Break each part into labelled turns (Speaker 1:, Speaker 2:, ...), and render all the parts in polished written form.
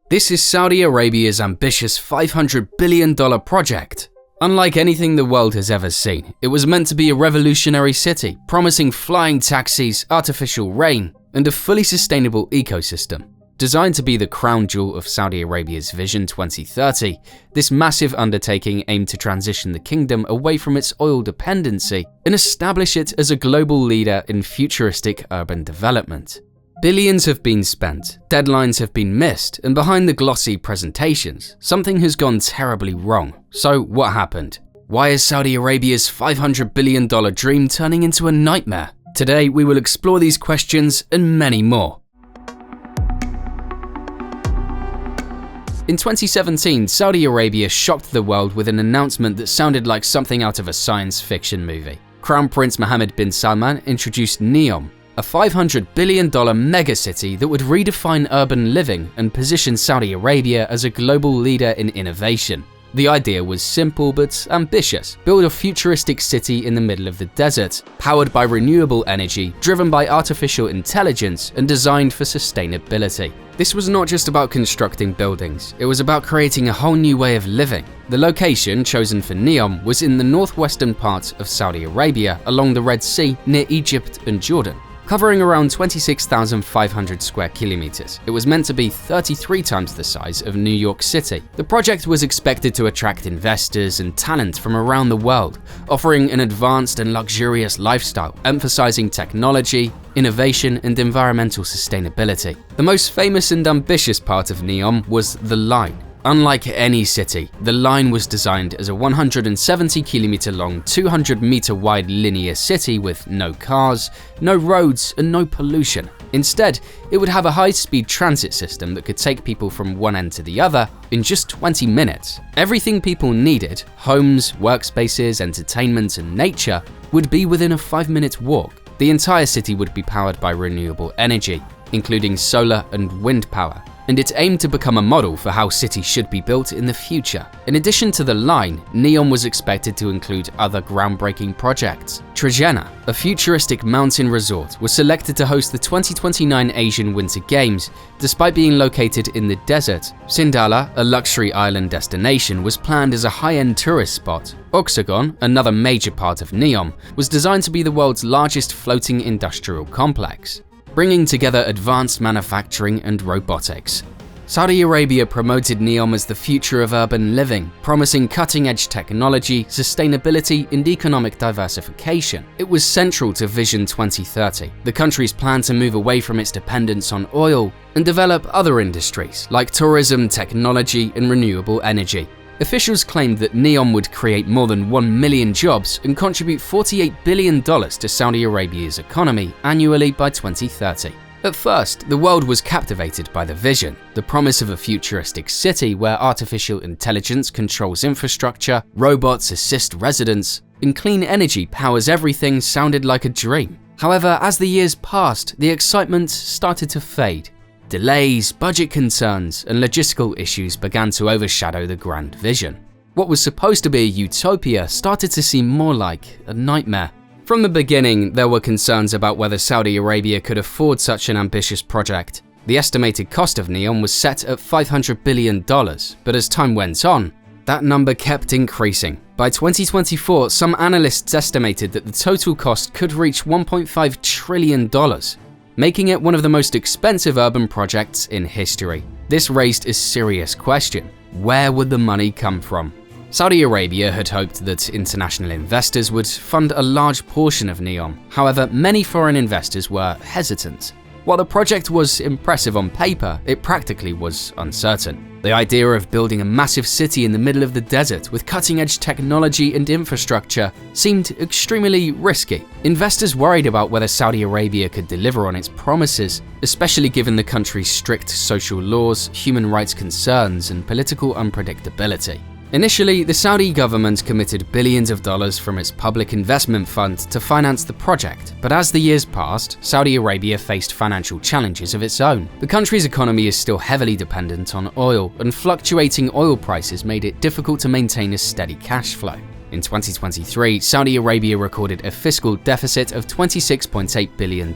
Speaker 1: This is Saudi Arabia's ambitious $500 billion project. Unlike anything the world has ever seen, it was meant to be a revolutionary city, promising flying taxis, artificial rain, and a fully sustainable ecosystem. Designed to be the crown jewel of Saudi Arabia's Vision 2030, this massive undertaking aimed to transition the kingdom away from its oil dependency and establish it as a global leader in futuristic urban development. Billions have been spent, deadlines have been missed, and behind the glossy presentations, something has gone terribly wrong. So what happened? Why is Saudi Arabia's $500 billion dream turning into a nightmare? Today we will explore these questions and many more. In 2017, Saudi Arabia shocked the world with an announcement that sounded like something out of a science fiction movie. Crown Prince Mohammed bin Salman introduced NEOM, a $500 billion megacity that would redefine urban living and position Saudi Arabia as a global leader in innovation. The idea was simple but ambitious: build a futuristic city in the middle of the desert, powered by renewable energy, driven by artificial intelligence, and designed for sustainability. This was not just about constructing buildings, it was about creating a whole new way of living. The location chosen for NEOM was in the northwestern part of Saudi Arabia along the Red Sea near Egypt and Jordan. Covering around 26,500 square kilometers, it was meant to be 33 times the size of New York City. The project was expected to attract investors and talent from around the world, offering an advanced and luxurious lifestyle, emphasizing technology, innovation, and environmental sustainability. The most famous and ambitious part of NEOM was the line. Unlike any city, the line was designed as a 170-kilometer long, 200-meter wide linear city with no cars, no roads, and no pollution. Instead, it would have a high-speed transit system that could take people from one end to the other in just 20 minutes. Everything people needed, homes, workspaces, entertainment, and nature, would be within a 5-minute walk. The entire city would be powered by renewable energy, including solar and wind power, and it aimed to become a model for how cities should be built in the future. In addition to the line, NEOM was expected to include other groundbreaking projects. Trojena, a futuristic mountain resort, was selected to host the 2029 Asian Winter Games, despite being located in the desert. Sindala, a luxury island destination, was planned as a high-end tourist spot. Oxagon, another major part of NEOM, was designed to be the world's largest floating industrial complex, bringing together advanced manufacturing and robotics. Saudi Arabia promoted NEOM as the future of urban living, promising cutting-edge technology, sustainability, and economic diversification. It was central to Vision 2030, the country's plan to move away from its dependence on oil and develop other industries like tourism, technology, and renewable energy. Officials claimed that NEOM would create more than 1 million jobs and contribute $48 billion to Saudi Arabia's economy annually by 2030. At first, the world was captivated by the vision. The promise of a futuristic city where artificial intelligence controls infrastructure, robots assist residents, and clean energy powers everything sounded like a dream. However, as the years passed, the excitement started to fade. Delays, budget concerns, and logistical issues began to overshadow the grand vision. What was supposed to be a utopia started to seem more like a nightmare. From the beginning, there were concerns about whether Saudi Arabia could afford such an ambitious project. The estimated cost of NEOM was set at $500 billion, but as time went on, that number kept increasing. By 2024, some analysts estimated that the total cost could reach $1.5 trillion. Making it one of the most expensive urban projects in history. This raised a serious question: where would the money come from? Saudi Arabia had hoped that international investors would fund a large portion of NEOM. However, many foreign investors were hesitant. While the project was impressive on paper, it practically was uncertain. The idea of building a massive city in the middle of the desert with cutting-edge technology and infrastructure seemed extremely risky. Investors worried about whether Saudi Arabia could deliver on its promises, especially given the country's strict social laws, human rights concerns, and political unpredictability. Initially, the Saudi government committed billions of dollars from its public investment fund to finance the project, but as the years passed, Saudi Arabia faced financial challenges of its own. The country's economy is still heavily dependent on oil, and fluctuating oil prices made it difficult to maintain a steady cash flow. In 2023, Saudi Arabia recorded a fiscal deficit of $26.8 billion,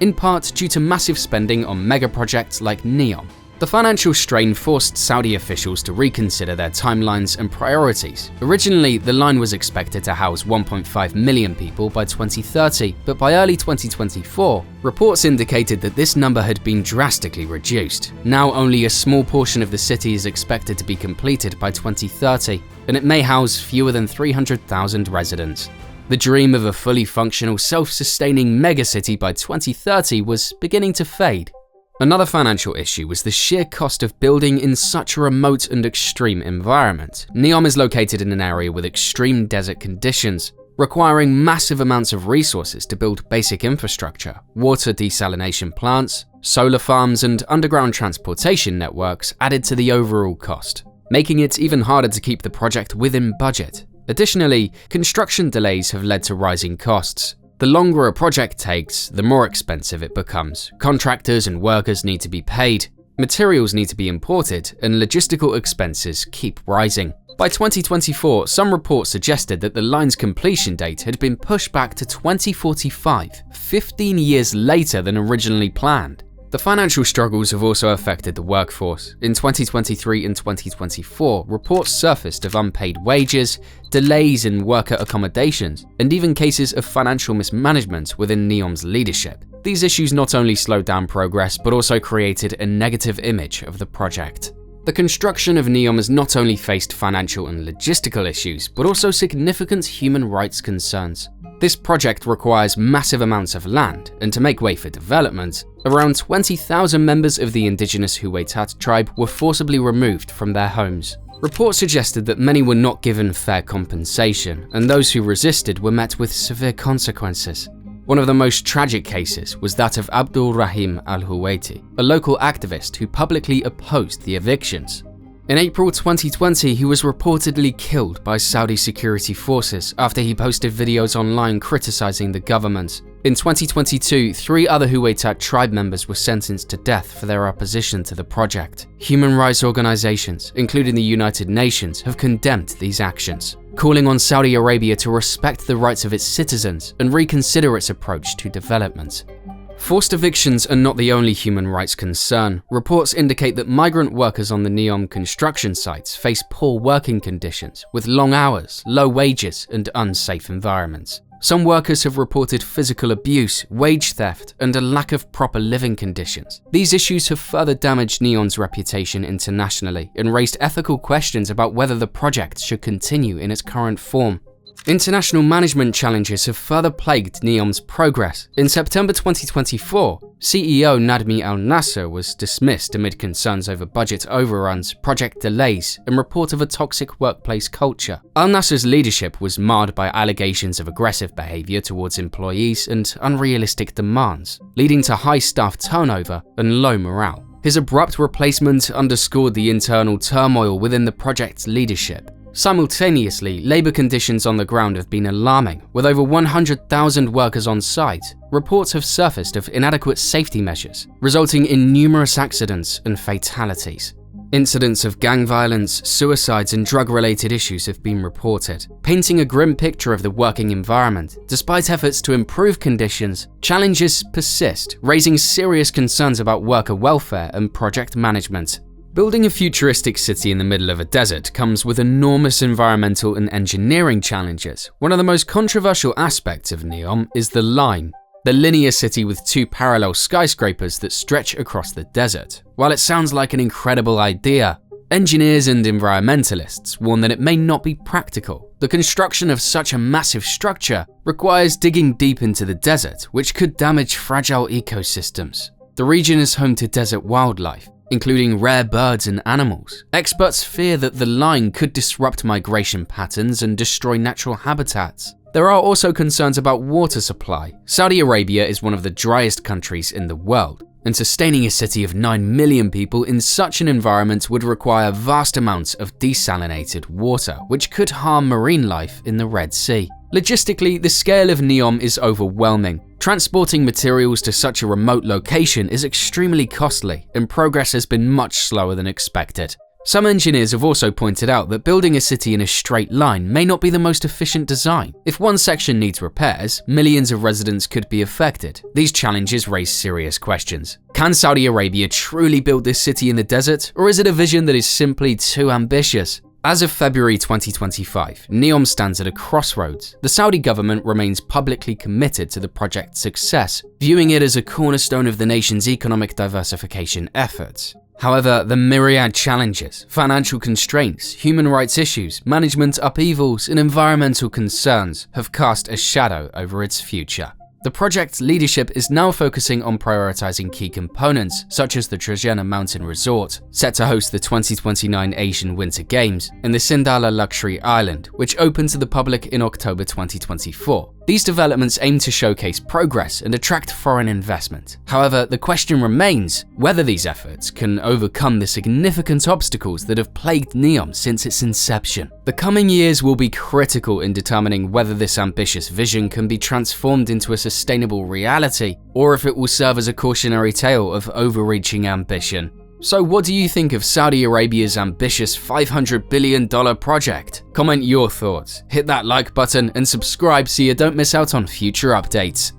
Speaker 1: in part due to massive spending on megaprojects like NEOM. The financial strain forced Saudi officials to reconsider their timelines and priorities. Originally, the line was expected to house 1.5 million people by 2030, but by early 2024, reports indicated that this number had been drastically reduced. Now only a small portion of the city is expected to be completed by 2030, and it may house fewer than 300,000 residents. The dream of a fully functional, self-sustaining megacity by 2030 was beginning to fade. Another financial issue was the sheer cost of building in such a remote and extreme environment. NEOM is located in an area with extreme desert conditions, requiring massive amounts of resources to build basic infrastructure. Water desalination plants, solar farms, and underground transportation networks added to the overall cost, making it even harder to keep the project within budget. Additionally, construction delays have led to rising costs. The longer a project takes, the more expensive it becomes. Contractors and workers need to be paid, materials need to be imported, and logistical expenses keep rising. By 2024, some reports suggested that the line's completion date had been pushed back to 2045, 15 years later than originally planned. The financial struggles have also affected the workforce. In 2023 and 2024, reports surfaced of unpaid wages, delays in worker accommodations, and even cases of financial mismanagement within NEOM's leadership. These issues not only slowed down progress, but also created a negative image of the project. The construction of NEOM has not only faced financial and logistical issues, but also significant human rights concerns. This project requires massive amounts of land, and to make way for development, around 20,000 members of the indigenous Huaytat tribe were forcibly removed from their homes. Reports suggested that many were not given fair compensation, and those who resisted were met with severe consequences. One of the most tragic cases was that of Abdul Rahim al-Huwaiti, a local activist who publicly opposed the evictions. In April 2020, he was reportedly killed by Saudi security forces after he posted videos online criticizing the government. In 2022, 3 other Huaytat tribe members were sentenced to death for their opposition to the project. Human rights organizations, including the United Nations, have condemned these actions, calling on Saudi Arabia to respect the rights of its citizens and reconsider its approach to development. Forced evictions are not the only human rights concern. Reports indicate that migrant workers on the NEOM construction sites face poor working conditions, with long hours, low wages, and unsafe environments. Some workers have reported physical abuse, wage theft, and a lack of proper living conditions. These issues have further damaged NEOM's reputation internationally and raised ethical questions about whether the project should continue in its current form. International management challenges have further plagued NEOM's progress. In September 2024, CEO Nadmi Al-Nasser was dismissed amid concerns over budget overruns, project delays, and report of a toxic workplace culture. Al-Nasser's leadership was marred by allegations of aggressive behavior towards employees and unrealistic demands, leading to high staff turnover and low morale. His abrupt replacement underscored the internal turmoil within the project's leadership. Simultaneously, labor conditions on the ground have been alarming, with over 100,000 workers on site. Reports have surfaced of inadequate safety measures, resulting in numerous accidents and fatalities. Incidents of gang violence, suicides, and drug-related issues have been reported, painting a grim picture of the working environment. Despite efforts to improve conditions, challenges persist, raising serious concerns about worker welfare and project management. Building a futuristic city in the middle of a desert comes with enormous environmental and engineering challenges. One of the most controversial aspects of NEOM is the line, the linear city with 2 parallel skyscrapers that stretch across the desert. While it sounds like an incredible idea, engineers and environmentalists warn that it may not be practical. The construction of such a massive structure requires digging deep into the desert, which could damage fragile ecosystems. The region is home to desert wildlife, including rare birds and animals. Experts fear that the line could disrupt migration patterns and destroy natural habitats. There are also concerns about water supply. Saudi Arabia is one of the driest countries in the world, and sustaining a city of 9 million people in such an environment would require vast amounts of desalinated water, which could harm marine life in the Red Sea. Logistically, the scale of NEOM is overwhelming. Transporting materials to such a remote location is extremely costly, and progress has been much slower than expected. Some engineers have also pointed out that building a city in a straight line may not be the most efficient design. If one section needs repairs, millions of residents could be affected. These challenges raise serious questions. Can Saudi Arabia truly build this city in the desert, or is it a vision that is simply too ambitious? As of February 2025, NEOM stands at a crossroads. The Saudi government remains publicly committed to the project's success, viewing it as a cornerstone of the nation's economic diversification efforts. However, the myriad challenges, financial constraints, human rights issues, management upheavals, and environmental concerns have cast a shadow over its future. The project's leadership is now focusing on prioritizing key components, such as the Trojena Mountain Resort, set to host the 2029 Asian Winter Games, and the Sindala Luxury Island, which opened to the public in October 2024. These developments aim to showcase progress and attract foreign investment. However, the question remains whether these efforts can overcome the significant obstacles that have plagued NEOM since its inception. The coming years will be critical in determining whether this ambitious vision can be transformed into a sustainable reality, or if it will serve as a cautionary tale of overreaching ambition. So what do you think of Saudi Arabia's ambitious $500 billion project? Comment your thoughts, hit that like button, and subscribe so you don't miss out on future updates.